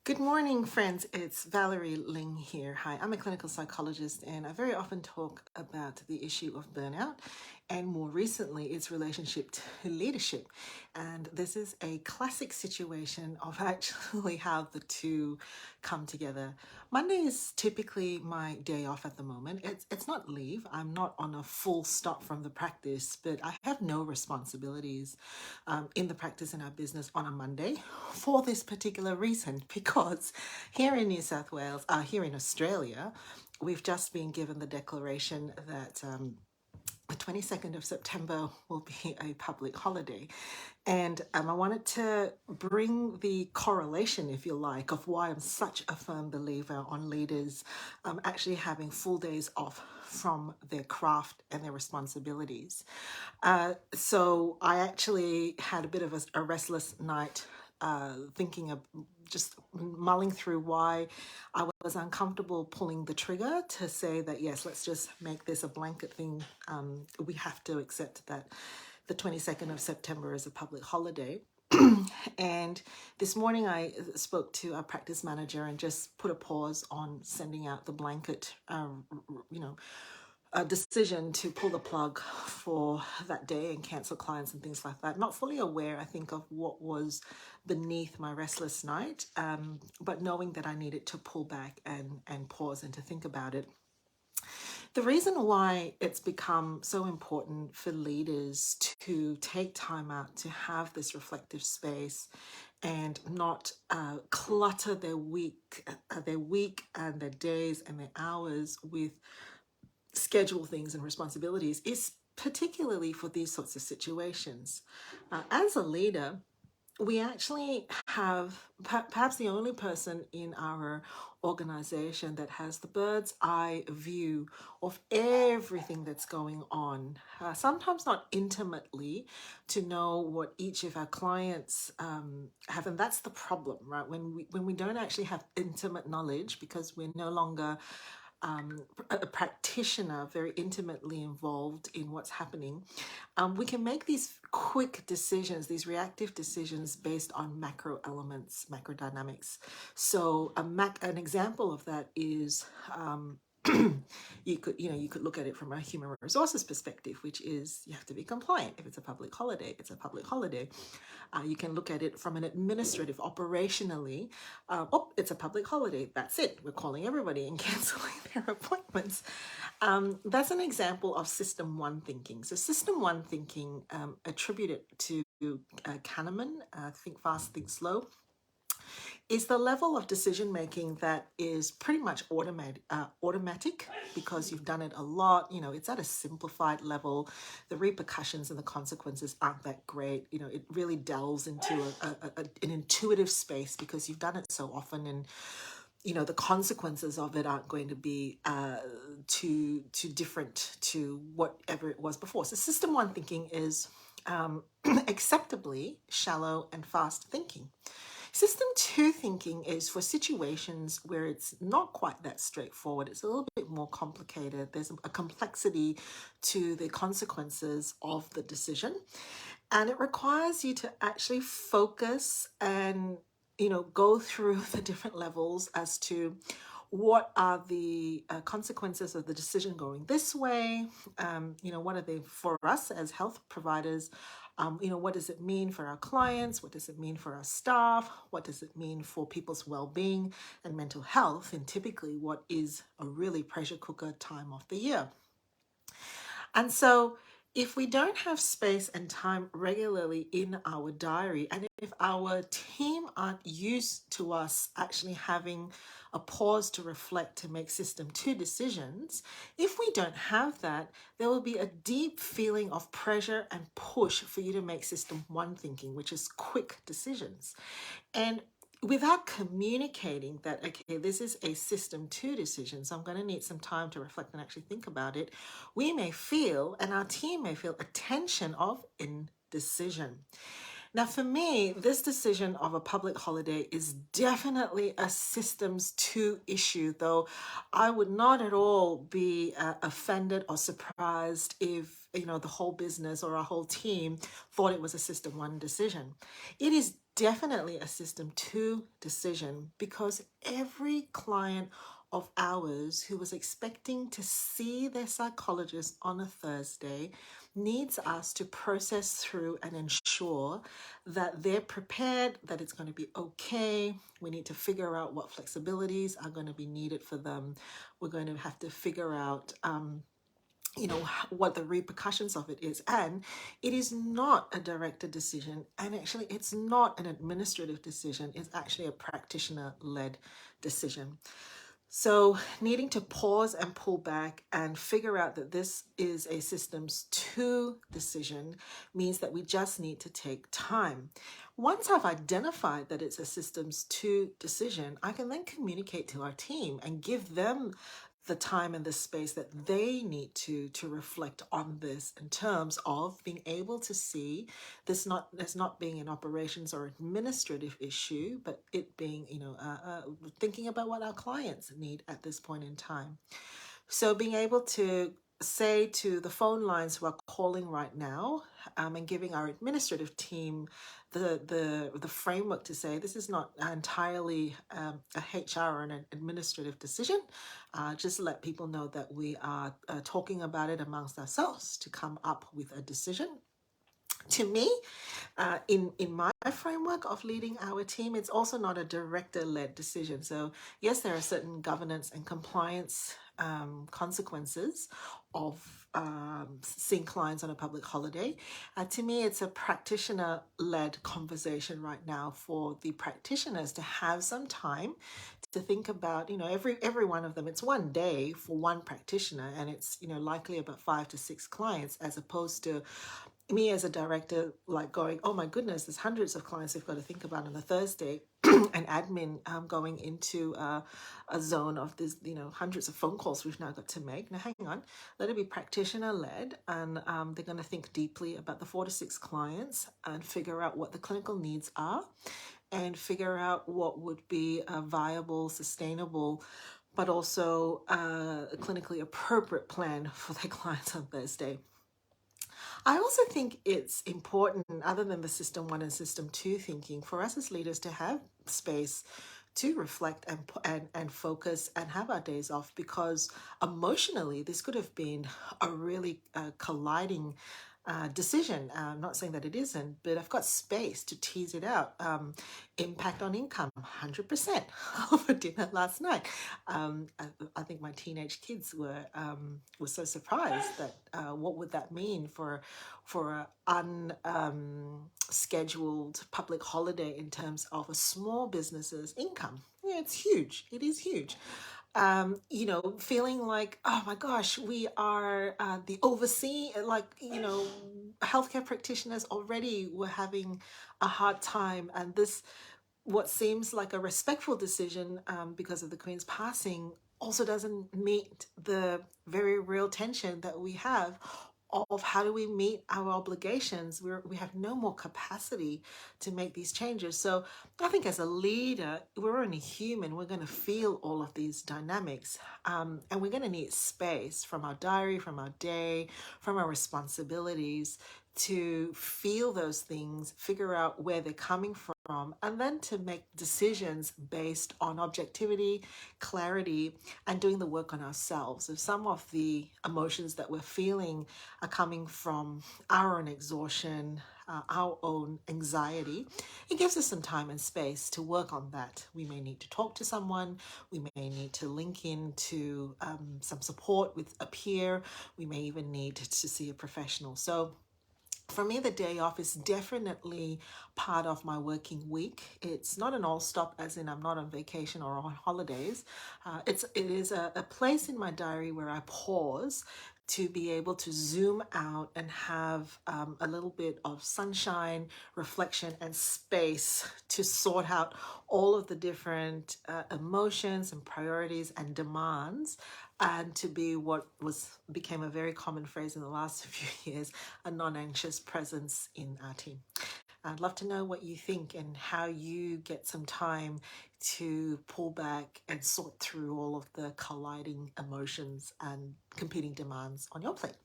Good morning, friends. It's Valerie Ling here. Hi, I'm a clinical psychologist, and I very often talk about the issue of burnout and more recently its relationship to leadership. And this is a classic situation of actually how the two come together. Monday is typically my day off at the moment. It's not leave. I'm not on a full stop from the practice, but I have no responsibilities in the practice in our business on a Monday for this particular reason, because here in New South Wales, here in Australia, we've just been given the declaration that the 22nd of September will be a public holiday. And I wanted to bring the correlation, if you like, of why I'm such a firm believer on leaders actually having full days off from their craft and their responsibilities. So I actually had a bit of a restless night thinking of just mulling through why I was uncomfortable pulling the trigger to say that, yes, let's just make this a blanket thing. We have to accept that the 22nd of September is a public holiday. And this morning I spoke to our practice manager and just put a pause on sending out the blanket, you know, a decision to pull the plug for that day and cancel clients and things like that. Not fully aware, I think, of what was beneath my restless night, but knowing that I needed to pull back and pause and to think about it. The reason why it's become so important for leaders to take time out to have this reflective space and not clutter their week and their days and their hours with schedule things and responsibilities is particularly for these sorts of situations. As a leader, we actually have perhaps the only person in our organization that has the bird's eye view of everything that's going on. Sometimes not intimately to know what each of our clients have, and that's the problem, right? When we don't actually have intimate knowledge because we're no longer a practitioner very intimately involved in what's happening, we can make these quick decisions, these reactive decisions based on macro elements, macro dynamics. So an example of that is you could look at it from a human resources perspective, which is you have to be compliant. If it's a public holiday, it's a public holiday. You can look at it from an administrative, operationally. It's a public holiday. That's it. We're calling everybody and canceling their appointments. That's an example of system one thinking. So system one thinking, attributed to Kahneman, think fast, think slow, is the level of decision making that is pretty much automatic because you've done it a lot. It's at a simplified level. The repercussions and the consequences aren't that great. It really delves into an intuitive space because you've done it so often, and the consequences of it aren't going to be too different to whatever it was before. So system one thinking is acceptably shallow and fast thinking. System two thinking is for situations where it's not quite that straightforward. It's a little bit more complicated. There's a complexity to the consequences of the decision. And it requires you to actually focus and, go through the different levels as to what are the consequences of the decision going this way. What are they for us as health providers? What does it mean for our clients? What does it mean for our staff? What does it mean for people's well-being and mental health? And typically what is a really pressure cooker time of the year. And so if we don't have space and time regularly in our diary, and if our team aren't used to us actually having a pause to reflect to make system two decisions, if we don't have that, there will be a deep feeling of pressure and push for you to make system one thinking, which is quick decisions. And without communicating that, okay, this is a system two decision, so I'm going to need some time to reflect and actually think about it, we may feel, and our team may feel, a tension of indecision. Now, for me, this decision of a public holiday is definitely a systems two issue, though I would not at all be offended or surprised if, the whole business or our whole team thought it was a system one decision. It is definitely a system two decision because every client of ours who was expecting to see their psychologist on a Thursday needs us to process through and ensure that they're prepared, that it's going to be okay. We need to figure out what flexibilities are going to be needed for them. We're going to have to figure out, what the repercussions of it is. And it is not a director decision. And actually, it's not an administrative decision. It's actually a practitioner led decision. So, needing to pause and pull back and figure out that this is a systems two decision means that we just need to take time. Once I've identified that it's a systems two decision, I can then communicate to our team and give them the time and the space that they need to reflect on this in terms of being able to see this not as not being an operations or administrative issue, but it being thinking about what our clients need at this point in time. So being able to say to the phone lines who are calling right now, and giving our administrative team the framework to say this is not entirely a HR or an administrative decision. Just let people know that we are talking about it amongst ourselves to come up with a decision. To me, in my framework of leading our team, it's also not a director-led decision. So yes, there are certain governance and compliance consequences of seeing clients on a public holiday. To me, it's a practitioner-led conversation right now for the practitioners to have some time to think about, every one of them. It's one day for one practitioner, and it's likely about 5 to 6 clients, as opposed to me as a director, like going, oh my goodness, there's hundreds of clients we've got to think about on a Thursday, and admin going into a zone of this, hundreds of phone calls we've now got to make. Now, hang on, let it be practitioner led, and they're going to think deeply about the 4 to 6 clients and figure out what the clinical needs are and figure out what would be a viable, sustainable, but also a clinically appropriate plan for their clients on Thursday. I also think it's important, other than the system one and system two thinking, for us as leaders to have space to reflect and focus and have our days off, because emotionally this could have been a really colliding decision. I'm not saying that it isn't, but I've got space to tease it out. Impact on income, 100% over dinner last night. I think my teenage kids were so surprised that what would that mean for an unscheduled public holiday in terms of a small business's income. Yeah, it's huge. It is huge. Feeling like, oh my gosh, we are the oversee, like, healthcare practitioners already were having a hard time. And this, what seems like a respectful decision because of the Queen's passing, also doesn't meet the very real tension that we have of how do we meet our obligations. We have no more capacity to make these changes. So I think as a leader, we're only human. We're going to feel all of these dynamics, and we're going to need space from our diary, from our day, from our responsibilities to feel those things, figure out where they're coming from, and then to make decisions based on objectivity, clarity, and doing the work on ourselves. If some of the emotions that we're feeling are coming from our own exhaustion, our own anxiety, it gives us some time and space to work on that. We may need to talk to someone, we may need to link into some support with a peer, we may even need to see a professional. So for me, the day off is definitely part of my working week. It's not an all stop, as in I'm not on vacation or on holidays. It is a place in my diary where I pause to be able to zoom out and have a little bit of sunshine, reflection, and space to sort out all of the different emotions and priorities and demands, and to be what became a very common phrase in the last few years, a non-anxious presence in our team. I'd love to know what you think and how you get some time to pull back and sort through all of the colliding emotions and competing demands on your plate.